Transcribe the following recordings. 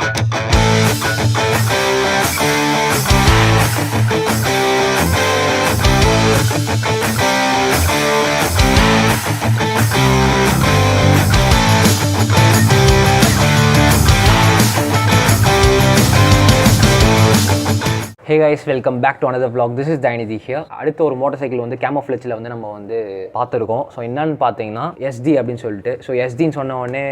Hey guys, welcome back to another vlog. This is Dayanithi here. அடுத்த ஒரு motor cycle வந்து கேமோஃப்ளேஜில் வந்து நம்ம வந்து பார்த்துருக்கோம். ஸோ என்னன்னு பார்த்தீங்கன்னா எஸ்டி அப்படின்னு சொல்லிட்டு. ஸோ எஸ்டின்னு சொன்ன உடனே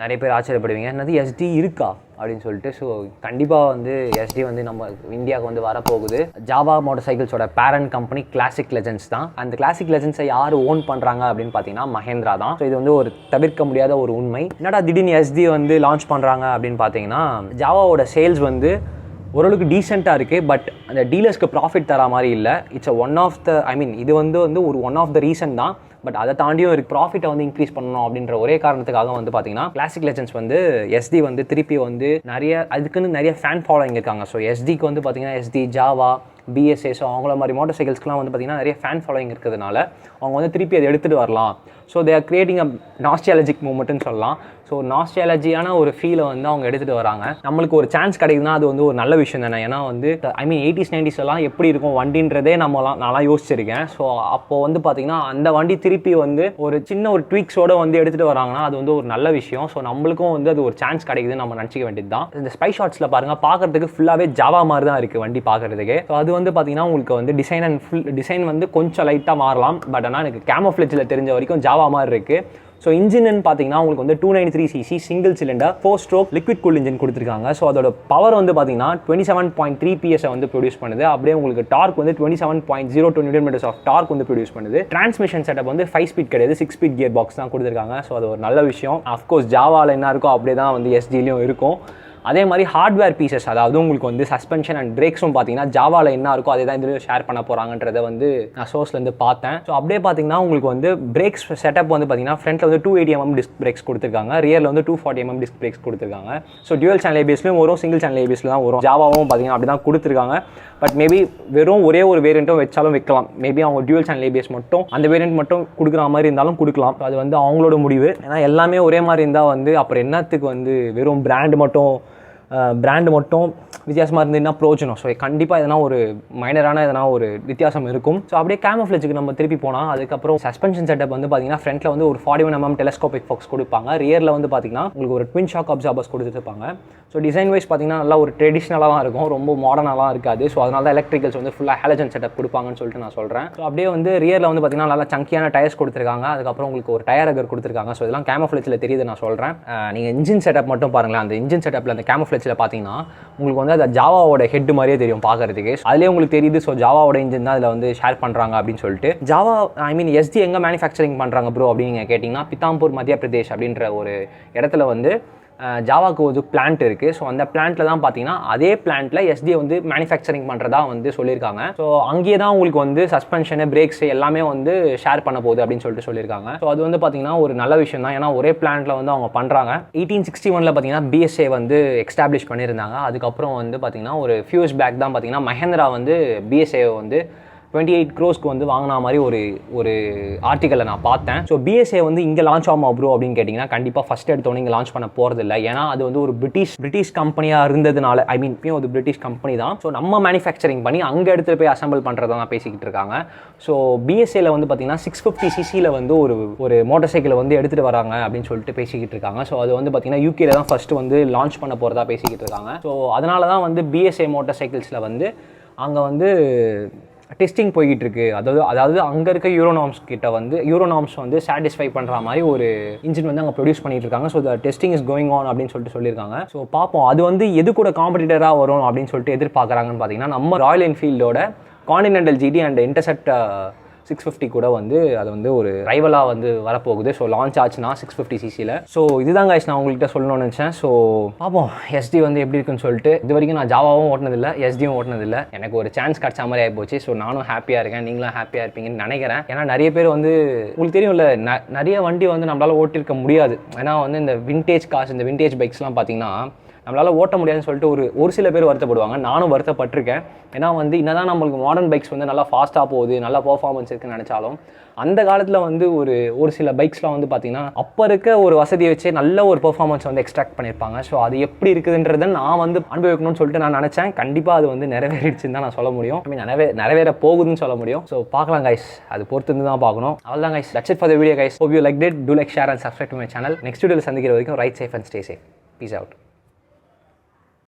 நிறைய பேர் ஆச்சரியப்படுவீங்க, என்னது எஸ்டி இருக்கா அப்படின்னு சொல்லிட்டு. ஸோ கண்டிப்பாக வந்து எஸ்டி வந்து நம்ம இந்தியாவுக்கு வந்து வரப்போகுது. ஜாவா மோட்டார் சைக்கிள்ஸோட பேரண்ட் கம்பெனி கிளாசிக் லெஜெண்ட்ஸ் தான். அந்த கிளாசிக் லெஜெண்ட்ஸை யார் ஓன் பண்ணுறாங்க அப்படின்னு பார்த்தீங்கன்னா மஹேந்திரா தான். ஸோ இது வந்து ஒரு தவிர்க்க முடியாத ஒரு உண்மை. என்னடா திடீர்னு எஸ்டி வந்து லான்ச் பண்ணுறாங்க அப்படின்னு பார்த்தீங்கன்னா, ஜாவாவோட சேல்ஸ் வந்து ஓரளவுக்கு டீசெண்டாக இருக்குது. பட் அந்த டீலர்ஸ்க்கு ப்ராஃபிட் தர மாதிரி இல்லை. இட்ஸ் ஒன் ஆஃப் த இது வந்து ஒரு ஒன் ஆஃப் த ரீசன் தான். பட் அதை தாண்டியும் ஒரு ப்ராஃபிட்டை வந்து இன்க்ரீஸ் பண்ணணும் அப்படின்ற ஒரே காரணத்துக்காக வந்து பார்த்தீங்கன்னா கிளாசிக் லெஜெண்ட்ஸ் வந்து எஸ்டி வந்து திருப்பி வந்து அதுக்குன்னு நிறைய ஃபேன் ஃபாலோயிங் இருக்காங்க. ஸோ எஸ்டிக்கு வந்து பார்த்தீங்கன்னா எஸ்டி, ஜாவா, பிஎஸ்ஏ, ஸோ அவங்கள மாதிரி மோட்டார் சைக்கிள்ஸ்க்குலாம் வந்து பார்த்திங்கன்னா நிறைய ஃபேன் ஃபாலோயிங் இருக்கிறதுனால அவங்க வந்து திருப்பி அதை எடுத்துகிட்டு வரலாம். So they are creating a nostalgic மூமெண்ட்னு சொல்லலாம். ஸோ நாஸ்டாலஜியான ஒரு ஃபீலை வந்து அவங்க எடுத்துகிட்டு வராங்க. நம்மளுக்கு ஒரு சான்ஸ் கிடைக்குதுன்னா அது வந்து ஒரு நல்ல விஷயம் தானே. ஏன்னா வந்து 80s 90s எல்லாம் எப்படி இருக்கும் வண்டின்றதே நான்லாம் யோசிச்சிருக்கேன். ஸோ அப்போது வந்து பார்த்திங்கன்னா அந்த வண்டி திருப்பி வந்து ஒரு சின்ன ஒரு ட்வீக்ஸோடு வந்து எடுத்துகிட்டு வராங்கன்னா அது வந்து ஒரு நல்ல விஷயம். ஸோ நம்மளுக்கும் வந்து அது ஒரு சான்ஸ் கிடைக்குதுன்னு நம்ம நினச்சிக்க வேண்டியது தான். இந்த ஸ்பை ஷாட்ஸில் பாருங்கள், பார்க்குறதுக்கு ஃபுல்லாகவே ஜாவா மாதிரி தான் இருக்குது வண்டி பார்க்குறதுக்கு. ஸோ அது வந்து பார்த்திங்கன்னா உங்களுக்கு வந்து டிசைன் வந்து கொஞ்சம் லைட்டாக மாறலாம். பட் ஆனால் எனக்கு கேமோஃப்ளேஜில் தெரிஞ்ச வரைக்கும் ஜாவா மாதிரி இருக்குது. ஸோ இன்ஜின்னு பார்த்தீங்கன்னா உங்களுக்கு வந்து 293cc single cylinder four stroke liquid cool engine கொடுத்துருக்காங்க. ஸோ அதோட பவர் வந்து பார்த்தீங்கன்னா 27.3 PS வந்து ப்ரொடியூஸ் பண்ணுது. அப்படியே உங்களுக்கு டார்க் வந்து 27.02 Nm ஆஃப் டார்க் வந்து ப்ரொடியூஸ் பண்ணுது. டிரான்ஸ்மிஷன் செட்டப் வந்து 5 ஸ்பீட் கிடையாது, 6 ஸ்பீட் கியர் பாக்ஸ் தான் கொடுத்துருக்காங்க. ஸோ அது ஒரு நல்ல விஷயம். அஃப்கோர்ஸ் ஜாவாவில் என்ன இருக்கோ அப்படியே தான் வந்து எஸ்டிலையும் இருக்கும். அதே மாதிரி ஹார்ட்வேர் பீசஸ், அதாவது உங்களுக்கு வந்து சஸ்பென்ஷன் அண்ட் பிரேக்ஸும் பார்த்தீங்கன்னா ஜாவாவில் என்ன இருக்கோ அதை தான் இதில் ஷேர் பண்ண போகிறாங்கன்றதை வந்து நான் சோர்ஸ்லேருந்து பார்த்தேன். ஸோ அப்படியே பார்த்தீங்கன்னா உங்களுக்கு வந்து பிரேக்ஸ் செட்டப் வந்து பார்த்தீங்கன்னா ஃப்ரண்ட்டில் வந்து 280mm டிஸ்க் பிரேக்ஸ் கொடுத்துருக்காங்க, ரியரில் வந்து 240mm டிஸ்க் பிரேக்ஸ் கொடுத்துருக்காங்க. ஸோ டியூவல் சேனல் ஏபிஎஸ்லையும் வரும், சிங்கிள் சேனல் ஏபிஎஸ்ல தான் வரும். ஜாவாவும் பார்த்தீங்கன்னா அப்படி தான் கொடுத்துருக்காங்க. பட் மேபி வெறும் ஒரே ஒரு வேரியண்ட்டும் வச்சாலும் வைக்கலாம். மேபி அவங்க டியூவல் சேனல் ஏபிஎஸ் மட்டும் அந்த வேரியண்ட் மட்டும் கொடுக்குற மாதிரி இருந்தாலும் கொடுக்கலாம். அது வந்து அவங்களோட முடிவு. ஏன்னா எல்லாமே ஒரே மாதிரி இருந்தால் வந்து அப்புறம் என்னத்துக்கு வந்து வெறும் பிராண்டு மட்டும் வித்தியாசமாக இருந்ததுன்னா ப்ரோஜனம். ஸோ கண்டிப்பாக எதனா ஒரு மைனரான எதனா ஒரு வித்தியாசம் இருக்கும். ஸோ அப்படியே கேமோஃப்ளேஜுக்கு நம்ம திருப்பி போனால், அதுக்கப்புறம் சஸ்பென்ஷன் செட்டப் வந்து பார்த்தீங்கன்னா ஃப்ரண்ட்டில் வந்து ஒரு 41mm டெலஸ்கோபிக் ஃபோக்ஸ் கொடுப்பாங்க. ரியரில் வந்து பார்த்தீங்கன்னா உங்களுக்கு ஒரு ட்வின் ஷாக் அப்சார்பர்ஸ் கொடுத்துருப்பாங்க. ஸோ டிசைன் வைஸ் பார்த்தீங்கன்னா நல்லா ஒரு ட்ரெடிஷ்னலாக தான் இருக்கும், ரொம்ப மாடர்னாலாம் இருக்காது. ஸோ அதனால தான் எலக்ட்ரிக்கல்ஸ் வந்து ஃபுல்லாக ஹாலஜன் செட்டப் கொடுப்பாங்கன்னு சொல்லிட்டு நான் சொல்கிறேன். ஸோ அப்படியே வந்து ரியரில் வந்து பார்த்தீங்கன்னா நல்லா சங்கியான டயர்ஸ் கொடுத்துருக்காங்க. அதுக்கப்புறம் உங்களுக்கு ஒரு டயர் அகர் கொடுத்துருக்காங்க. ஸோ இதெல்லாம் கேமோஃப்ளேஜில் தெரியுது நான் சொல்கிறேன். நீங்கள் இன்ஜின் செட்டப் மட்டும் பாருங்களேன். அந்த இன்ஜின் செட்டப்பில் அந்த கேமோஃப்ளேஜில் பார்த்தீங்கன்னா உங்களுக்கு வந்து அது ஜாவாவோட ஹெட் மாதிரியே தெரியும் பார்க்கறதுக்கு. அதுலேயே உங்களுக்கு தெரியுது. ஸோ ஜாவாவோட இன்ஜின் தான் அதில் வந்து ஷேர் பண்ணுறாங்க அப்படின்னு சொல்லிட்டு. ஜாவா எஸ்டி எங்கே மேனுஃபேக்சரிங் பண்ணுறாங்க ப்ரோ அப்படின்னு நீங்கள் கேட்டிங்கன்னா, பித்தாம்பூர் மத்திய பிரதேஷ் அப்படின்ற ஒரு இடத்துல வந்து ஜாவாக்கு ஒரு பிளான்ட் இருக்குது. ஸோ அந்த பிளான்ட்டில் தான் பார்த்தீங்கன்னா அதே பிளான்ட்டில் எஸ்டியை வந்து மேனுஃபேக்சரிங் பண்ணுறதா வந்து சொல்லியிருக்காங்க. ஸோ அங்கேயே தான் உங்களுக்கு வந்து சஸ்பென்ஷனு, பிரேக்ஸ் எல்லாமே வந்து ஷேர் பண்ண போகுது அப்படின்னு சொல்லிட்டு சொல்லியிருக்காங்க. ஸோ அது வந்து பார்த்தீங்கன்னா ஒரு நல்ல விஷயம் தான். ஏன்னா ஒரே பிளான்ட்டில் வந்து அவங்க பண்ணுறாங்க. 1861 பார்த்தீங்கன்னா பிஎஸ்ஏ வந்து எஸ்டாப்ளிஷ் பண்ணியிருந்தாங்க. அதுக்கப்புறம் வந்து பார்த்தீங்கன்னா ஒரு ஃபியூ இயர்ஸ் பேக் தான் பார்த்தீங்கன்னா மஹேந்திரா வந்து பிஎஸ்ஏ வந்து 28 crores வந்து வாங்கின மாதிரி ஒரு ஆர்டிக்கலை நான் பார்த்தேன். ஸோ பிஎஸ்ஏ வந்து இங்கே லான்ச் ஆகும் ப்ரோ அப்படின்னு கேட்டிங்கன்னா, கண்டிப்பாக ஃபஸ்ட் எடுத்தோன்னே இங்கே லான்ச் பண்ண போகிறது இல்லை. ஏன்னா அது வந்து ஒரு பிரிட்டிஷ் கம்பெனியாக இருந்ததுனால, இப்பயும் ஒரு பிரிட்டிஷ் கம்பெனி தான். ஸோ நம்ம மேனுஃபேக்சரிங் பண்ணி அங்கே எடுத்துகிட்டு போய் அசம்பிள் பண்ணுறதா தான் பேசிக்கிட்டு இருக்காங்க. ஸோ பிஎஸ்ஏல வந்து பார்த்தீங்கன்னா 650cc வந்து ஒரு மோட்டார் சைக்கிளை வந்து எடுத்துகிட்டு வராங்க அப்படின்னு சொல்லிட்டு பேசிக்கிட்டு இருக்காங்க. ஸோ அது வந்து பார்த்தீங்கன்னா யூகேல தான் ஃபஸ்ட்டு வந்து லான்ச் பண்ண போகிறதா பேசிக்கிட்டு இருக்காங்க. ஸோ அதனால தான் வந்து பிஎஸ்ஏ மோட்டார் சைக்கிள்ஸில் வந்து அங்கே வந்து டெஸ்டிங் போய்கிட்டு இருக்கு. அதாவது அங்கே இருக்க யூரோநார்ம்ஸ் வந்து சாட்டிஸ்ஃபை பண்ணுற மாதிரி ஒரு இன்ஜின் வந்து அங்கே ப்ரொடியூஸ் பண்ணிட்டு இருக்காங்க. So the testing is going on அப்படின்னு சொல்லியிருக்காங்க. ஸோ பார்ப்போம் அது வந்து எது கூட காம்படிட்டராக வரும் அப்படின்னு சொல்லிட்டு எதிர்பார்க்குறாங்கன்னு பார்த்தீங்கன்னா, நம்ம ராயல் என்ஃபீல்டோட கான்டினென்டல் ஜிடி அண்ட் இன்டர்செப்ட் 650 கூட வந்து அது வந்து ஒரு ரைவலாக வந்து வரப்போகுது. ஸோ லான்ச் ஆச்சுன்னா 650cc. ஸோ இதுதான் கைஸ் நான் உங்கள்கிட்ட சொல்லணும்னு நினச்சேன். ஸோ பார்ப்போம் எஸ்டி வந்து எப்படி இருக்குன்னு சொல்லிட்டு. இது வரைக்கும் நான் ஜாவாவும் ஓட்டினதில்லை, எஸ்டியும் ஓட்டினதில்லை. எனக்கு ஒரு சான்ஸ் கிடச்ச மாதிரி ஆகிப்போச்சு. ஸோ நானும் ஹாப்பியாக இருக்கேன், நீங்களும் ஹாப்பியாக இருப்பீங்கன்னு நினைக்கிறேன். ஏன்னா நிறைய பேர் வந்து உங்களுக்கு தெரியும்ல, நிறைய வண்டி வந்து நம்மளால் ஓட்டிருக்க முடியாது. ஏன்னா வந்து இந்த விண்டேஜ் கார்ஸ், இந்த விண்டேஜ் பைக்ஸ்லாம் பார்த்தீங்கன்னா நம்மளால் ஓட்ட முடியாதுன்னு சொல்லிட்டு ஒரு சில பேர் வருத்தப்படுவாங்க. நானும் வருத்தப்பட்டிருக்கேன். ஏன்னா வந்து என்னதான் நம்மளுக்கு மாடர்ன் பைக்ஸ் வந்து நல்லா ஃபாஸ்ட்டாக போகுது, நல்லா பர்ஃபார்மன்ஸ் இருக்குன்னு நினச்சாலும் அந்த காலத்தில் வந்து ஒரு சில பைக்ஸ்லாம் வந்து பார்த்தீங்கன்னா அப்போ இருக்க ஒரு வசதியை வச்சு நல்ல ஒரு பெர்ஃபார்மன்ஸ் வந்து எக்ஸ்ட்ராக்ட் பண்ணியிருப்பாங்க. ஸோ அது எப்படி இருக்குதுன்றதை நான் வந்து அனுபவிக்கணும்னு சொல்லிட்டு நான் நினச்சேன். கண்டிப்பாக அது வந்து நிறைவேறிடுச்சுன்னு தான் நான் சொல்ல முடியும். ஐ மீன் நிறைவேற போகுதுன்னு சொல்ல முடியும். ஸோ பார்க்கலாம் கைஸ், அது பொறுத்து தான் பார்க்கணும். அவ்வளோதான் guys, that's it for the video guys. Hope you like it. Do like, share and subscribe to my channel. Next வீடியோவில் சந்திக்கிற வரைக்கும் ride safe and stay safe. Peace out.